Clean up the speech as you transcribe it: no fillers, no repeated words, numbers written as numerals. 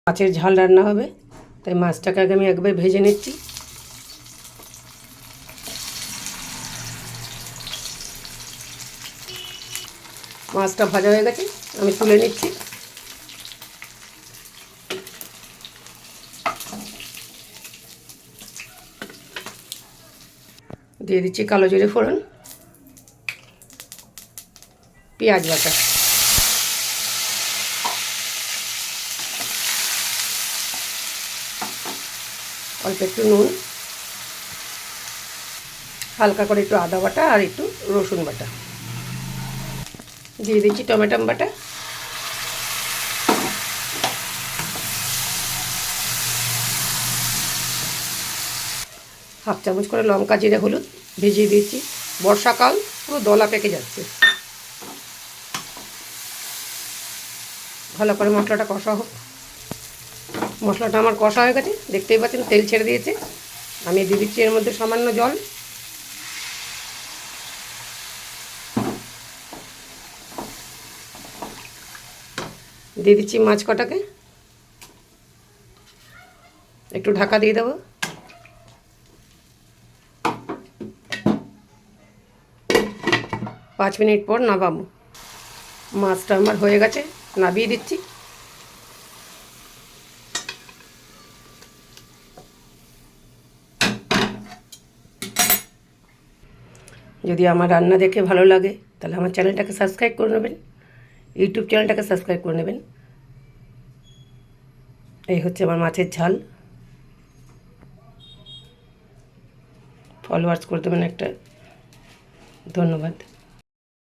মাছের ঝাল রান্না হবে, তাই মাছটাকে আগে আমি একবার ভেজে নিচ্ছি। মাছটা ভাজা হয়ে গেছে, আমি তুলে নিচ্ছি। দিয়ে দিচ্ছি কালো জিরে ফোড়ন, পেঁয়াজ বাটা, অল্প একটু নুন, হালকা করে একটু আদা বাটা আর একটু রসুন বাটা, দিয়ে দিচ্ছি টমেটো বাটা, হাফ চামচ করে লঙ্কা জিরে হলুদ ভিজিয়ে দিচ্ছি। বর্ষাকাল, পুরো দলা পেকে যাচ্ছে। ভালো করে মশলাটা কষা হোক। মশলাটা আমার কষা হয়ে গেছে, দেখতেই পাচ্ছেন তেল ছেড়ে দিয়েছে। আমি দিয়ে দিচ্ছি এর মধ্যে সামান্য জল। দিয়ে দিচ্ছি মাছ কটাকে, একটু ঢাকা দিয়ে দেবো। পাঁচ মিনিট পর নামাবো। মাছটা আমার হয়ে গেছে, নামিয়ে দিচ্ছি। যদি আমার রান্না দেখে ভালো লাগে তাহলে আমার চ্যানেলটাকে সাবস্ক্রাইব করে নেবেন, ইউটিউব চ্যানেলটাকে সাবস্ক্রাইব করে নেবেন। এই হচ্ছে আমার মাছের ঝাল। ফলোয়ার্স করে দেবেন একটা। ধন্যবাদ।